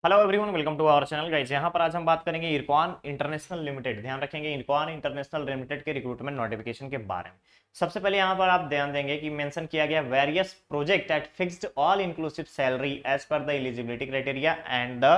Hello everyone, welcome to our channel guys. यहाँ पर आज हम बात करेंगे इरकॉन इंटरनेशनल लिमिटेड। ध्यान रखेंगे इरकॉन इंटरनेशनल लिमिटेड के रिक्रूटमेंट नोटिफिकेशन के बारे में। सबसे पहले यहाँ पर आप ध्यान देंगे कि मेंशन किया गया various project at fixed all inclusive salary age per the eligibility criteria and the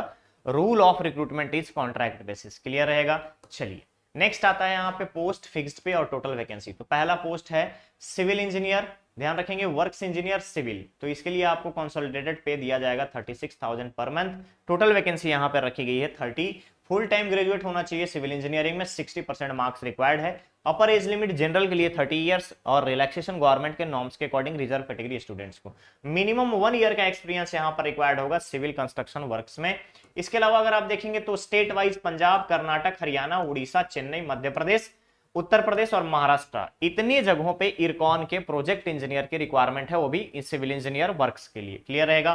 rule of recruitment is contract basis. Clear रहेगा। चलिए नेक्स्ट आता है यहाँ पे पोस्ट फिक्स्ड पे और टोटल वैकेंसी। तो पहला पोस्ट है सिविल इंजीनियर। ध्यान रखेंगे वर्क्स इंजीनियर सिविल, तो इसके लिए आपको कंसोलिडेटेड पे दिया जाएगा 36,000 पर मंथ। टोटल वैकेंसी यहाँ पर रखी गई है 30। फुल टाइम ग्रेजुएट होना चाहिए सिविल इंजीनियरिंग में, 60% मार्क्स रिक्वायर्ड है। अपर एज लिमिट जनरल के लिए 30 ईयर्स और रिलैक्सेशन गवर्नमेंट के नॉर्म्स के अकॉर्डिंग रिजर्व कैटेगरी स्टूडेंट्स को मिनिमम 1 ईयर का एक्सपीरियंस यहाँ पर रिक्वायर्ड होगा सिविल कंस्ट्रक्शन वर्क्स में। इसके अलावा अगर आप देखेंगे तो स्टेट वाइज पंजाब, कर्नाटक, हरियाणा, उड़ीसा, चेन्नई, मध्य प्रदेश, उत्तर प्रदेश और महाराष्ट्र, इतनी जगहों पे इरकॉन के प्रोजेक्ट इंजीनियर की रिक्वायरमेंट है, वो भी सिविल इंजीनियर वर्क्स के लिए। क्लियर रहेगा।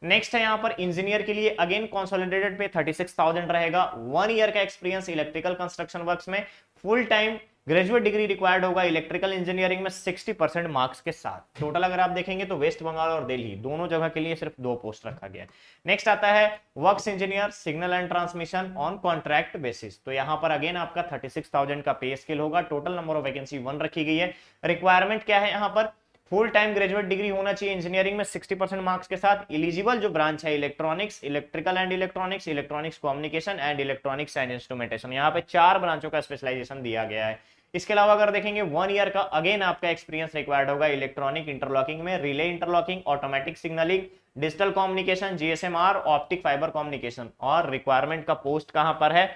नेक्स्ट है यहाँ पर इंजीनियर के लिए अगेन कंसोलिडेटेड पे 36,000 रहेगा। 1 ईयर का एक्सपीरियंस इलेक्ट्रिकल कंस्ट्रक्शन वर्क्स में। Full time graduate degree required होगा इलेक्ट्रिकल इंजीनियरिंग में 60% मार्क्स के साथ। टोटल अगर आप देखेंगे तो वेस्ट बंगाल और दिल्ली दोनों जगह के लिए सिर्फ 2 पोस्ट रखा गया है। नेक्स्ट आता है works engineer signal and transmission on contract basis. तो यहां पर अगेन आपका 36,000 का पे स्केल होगा। टोटल नंबर ऑफ वैकेंसी 1 रखी गई है। रिक्वायरमेंट क्या है यहाँ पर? फुल टाइम ग्रेजुएट डिग्री होना चाहिए इंजीनियरिंग में 60% मार्क्स के साथ। एलिजिबल जो ब्रांच है electronics, electrical and electronics, electronics communication and electronics and instrumentation. यहाँ पे 4 ब्रांचों का स्पेशलाइजेशन दिया गया है। इसके अलावा अगर देखेंगे 1 ईयर का अगेन आपका एक्सपीरियंस रिक्वायर्ड होगा इलेक्ट्रॉनिक इंटरलॉकिंग में, relay interlocking, automatic signalling, digital communication, GSMR, optic fibre communication. और रिक्वायरमेंट का पोस्ट कहां पर है?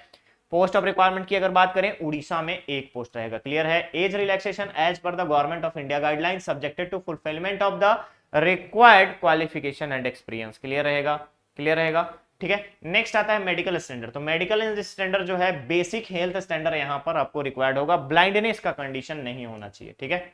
पोस्ट ऑफ रिक्वायरमेंट की अगर बात करें उड़ीसा में 1 पोस्ट रहेगा। क्लियर है। Age relaxation age per the government of India guideline subjected to fulfilment of the required qualification and experience. Clear रहेगा। क्लियर रहेगा। ठीक है। नेक्स्ट आता है मेडिकल स्टैंडर्ड। तो मेडिकल स्टैंडर्ड जो है बेसिक हेल्थ स्टैंडर्ड यहां पर आपको रिक्वायर्ड होगा। ब्लाइंडनेस का कंडीशन नहीं होना चाहिए। ठीक है।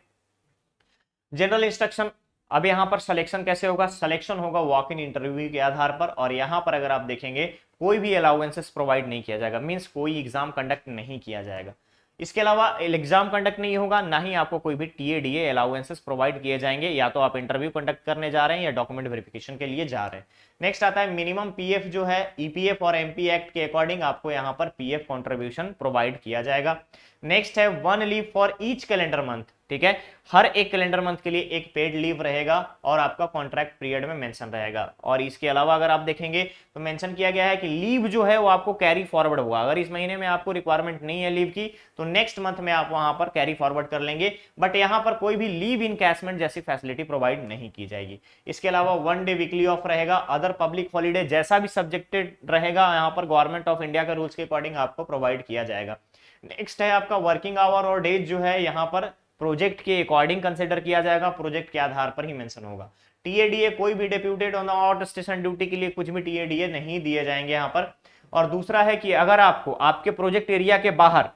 General instruction. अब यहां पर सिलेक्शन कैसे होगा? सिलेक्शन होगा वॉक इन इंटरव्यू के आधार पर। और यहां पर अगर आप देखेंगे कोई भी अलाउंसेस प्रोवाइड नहीं किया जाएगा, मींस कोई एग्जाम कंडक्ट नहीं किया जाएगा। इसके अलावा एग्जाम कंडक्ट नहीं होगा, ना ही आपको कोई भी टीएडीए अलाउंसेस प्रोवाइड किए जाएंगे। या तो आप इंटरव्यू कंडक्ट करने जा रहे हैं या डॉक्यूमेंट वेरिफिकेशन के लिए जा रहे हैं। नेक्स्ट आता है मिनिमम पीएफ जो है ईपीएफ और एमपी एक्ट के अकॉर्डिंग आपको यहां पर पीएफ कंट्रीब्यूशन प्रोवाइड किया जाएगा। नेक्स्ट है 1 leave for each calendar month. ठीक है। हर एक कैलेंडर मंथ के लिए एक पेड लीव रहेगा और आपका कॉन्ट्रैक्ट पीरियड में मेंशन रहेगा। और इसके अलावा अगर आप देखेंगे तो मेंशन किया गया है कि लीव जो है वो आपको कैरी फॉरवर्ड होगा। अगर इस महीने में आपको रिक्वायरमेंट नहीं है लीव की तो नेक्स्ट मंथ में आप वहां पर कैरी फॉरवर्ड कर लेंगे। बट यहां पर कोई भी लीव इनकैशमेंट जैसी फैसिलिटी प्रोवाइड नहीं की जाएगी। इसके अलावा 1 डे वीकली ऑफ रहेगा। अदर पब्लिक हॉलीडे जैसा भी सब्जेक्टेड रहेगा यहां पर गवर्नमेंट ऑफ इंडिया के रूल्स के अकॉर्डिंग आपको प्रोवाइड किया जाएगा। नेक्स्ट है आपका वर्किंग आवर और डेज जो है यहां पर प्रोजेक्ट के अकॉर्डिंग कंसीडर किया जाएगा, प्रोजेक्ट के आधार पर ही मेंशन होगा। टीएडीए कोई भी deputed on out station duty के लिए कुछ भी टीएडीए नहीं दिए जाएंगे यहां पर। और दूसरा है कि अगर आपको आपके प्रोजेक्ट एरिया के बाहर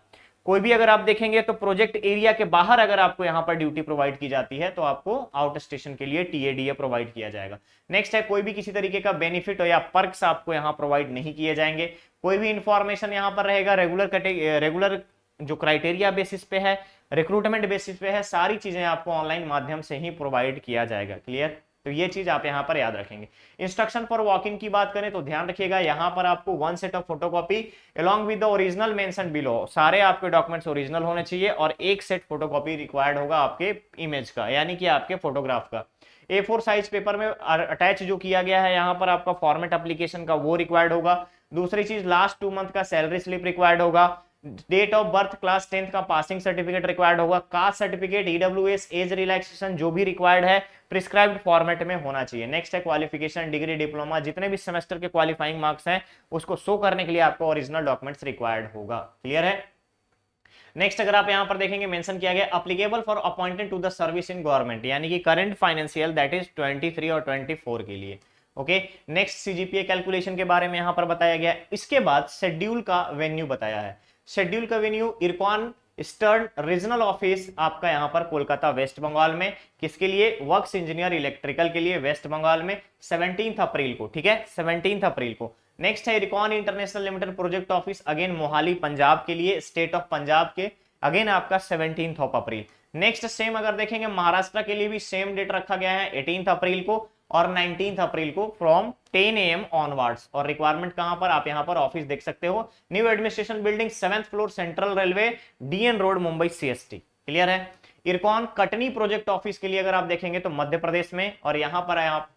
कोई भी अगर आप देखेंगे तो प्रोजेक्ट एरिया के बाहर अगर आपको यहां पर ड्यूटी प्रोवाइड की जाती है तो आपको आउट स्टेशन के लिए टीएडीए प्रोवाइड किया जाएगा। नेक्स्ट है कोई भी किसी तरीके का बेनिफिट या पर्क्स आपको यहां प्रोवाइड नहीं किए जाएंगे। कोई भी इंफॉर्मेशन यहां पर रहेगा रेगुलर जो क्राइटेरिया बेसिस पे है, रिक्रूटमेंट बेसिस पे है, सारी चीजें आपको ऑनलाइन माध्यम से ही प्रोवाइड किया जाएगा। क्लियर। तो ये चीज आप यहां पर याद रखेंगे। इंस्ट्रक्शन फॉर वॉक इन की बात करें तो ध्यान रखिएगा यहां पर आपको 1 set of photocopy along with the original mention below, सारे आपके डॉक्यूमेंट्स ओरिजिनल होने चाहिए और 1 सेट फोटोकॉपी रिक्वायर्ड होगा आपके इमेज का, यानी कि आपके फोटोग्राफ का। A4 साइज पेपर में अटैच जो किया गया है यहां पर आपका फॉर्मेट एप्लीकेशन का वो रिक्वायर्ड होगा। दूसरी चीज लास्ट 2 मंथ का सैलरी स्लिप रिक्वायर्ड होगा। Date of birth class 10th का पासिंग सर्टिफिकेट रिक्वायर्ड होगा। Caste certificate, EWS, age relaxation जो भी रिक्वायर्ड है प्रिस्क्राइब्ड फॉर्मेट में होना चाहिए। नेक्स्ट है क्वालिफिकेशन, डिग्री, डिप्लोमा, जितने भी सेमेस्टर के क्वालिफाइंग मार्क्स हैं उसको शो करने के लिए आपको ओरिजिनल डॉक्यूमेंट्स रिक्वायर्ड होगा। क्लियर है। नेक्स्ट अगर आप यहां पर देखेंगे मेंशन किया गया applicable for appointed to the service in government, यानी कि करंट फाइनेंशियल दैट इज 23 और 24 के लिए। ओके। नेक्स्ट सीजीपीए कैलकुलेशन के बारे में यहां पर बताया गया। इसके बाद शेड्यूल का वेन्यू बताया है। शेड्यूल का venue IRCON eastern regional office आपका यहां पर कोलकाता वेस्ट बंगाल में। किसके लिए? वर्क्स इंजीनियर इलेक्ट्रिकल के लिए वेस्ट बंगाल में 17 अप्रैल को। ठीक है। 17 अप्रैल को। नेक्स्ट है IRCON international limited project office again Mohali Punjab के लिए, स्टेट ऑफ पंजाब के, अगेन आपका 17 अप्रैल। नेक्स्ट सेम अगर देखेंगे महाराष्ट्र के लिए भी सेम डेट रखा गया है 18 अप्रैल को और 19 अप्रैल को फ्रॉम 10 AM ऑनवर्ड्स। और रिक्वायरमेंट कहां पर, आप यहां पर ऑफिस देख सकते हो, new administration building 7th floor, central railway, DN road, Mumbai CST। Clear है। इरकॉन कटनी प्रोजेक्ट ऑफिस के लिए अगर आप देखेंगे तो मध्य प्रदेश में, और यहां पर आप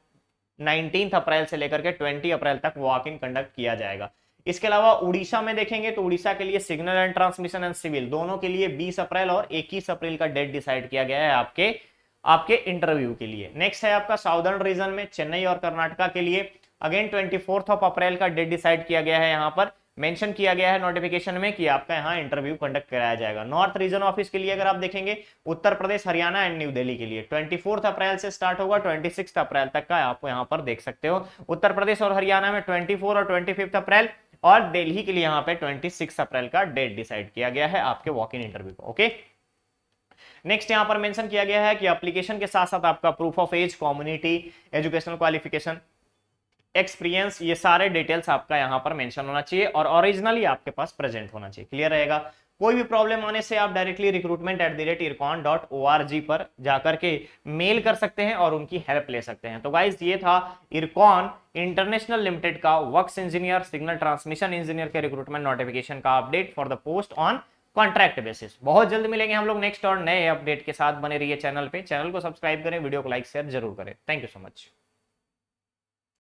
19 अप्रैल से लेकर के 20 अप्रैल तक वॉक इन कंडक्ट किया जाएगा। इसके अलावा उड़ीसा में देखेंगे तो उड़ीसा के लिए signal and transmission and civil दोनों के लिए 20 अप्रैल और 21 अप्रैल का डेट डिसाइड किया गया है आपके आपके इंटरव्यू के लिए। नेक्स्ट है आपका साउदर्न रीजन में चेन्नई और कर्नाटका के लिए अगेन 24 अप्रैल का डेट डिसाइड किया गया है। यहां पर मेंशन किया गया है नोटिफिकेशन में कि आपका यहां इंटरव्यू कंडक्ट कराया जाएगा। नॉर्थ रीजन ऑफिस के लिए अगर आप देखेंगे उत्तर प्रदेश, हरियाणा एंड न्यू दिल्ली के लिए 24 अप्रैल से स्टार्ट होगा, 26 अप्रैल तक का आप यहां पर देख सकते हो। उत्तर प्रदेश और हरियाणा में 24 और 25 अप्रैल, और दिल्ली के लिए यहां पे 26 अप्रैल का डेट डिसाइड किया गया है आपके वॉक इन इंटरव्यू को। ओके, नेक्स्ट यहां पर मेंशन किया गया है कि एप्लीकेशन के साथ साथ आपका proof of age, community, educational qualification, experience, ये सारे डिटेल्स आपका यहां पर मेंशन होना चाहिए और ओरिजिनली आपके पास प्रेजेंट होना चाहिए। क्लियर रहेगा। कोई भी प्रॉब्लम आने से आप डायरेक्टली recruitment@ircon.org पर जाकर के मेल कर सकते हैं और उनकी हेल्प ले सकते हैं। तो गाइज ये था इरकॉन इंटरनेशनल लिमिटेड का works engineer, signal transmission engineer के रिक्रूटमेंट नोटिफिकेशन का update for the post on contract basis. बहुत जल्द मिलेंगे हम लोग नेक्स्ट और नए अपडेट के साथ। बने रहिए चैनल पे, चैनल को सब्सक्राइब करें, वीडियो को लाइक शेयर जरूर करें। Thank you so much.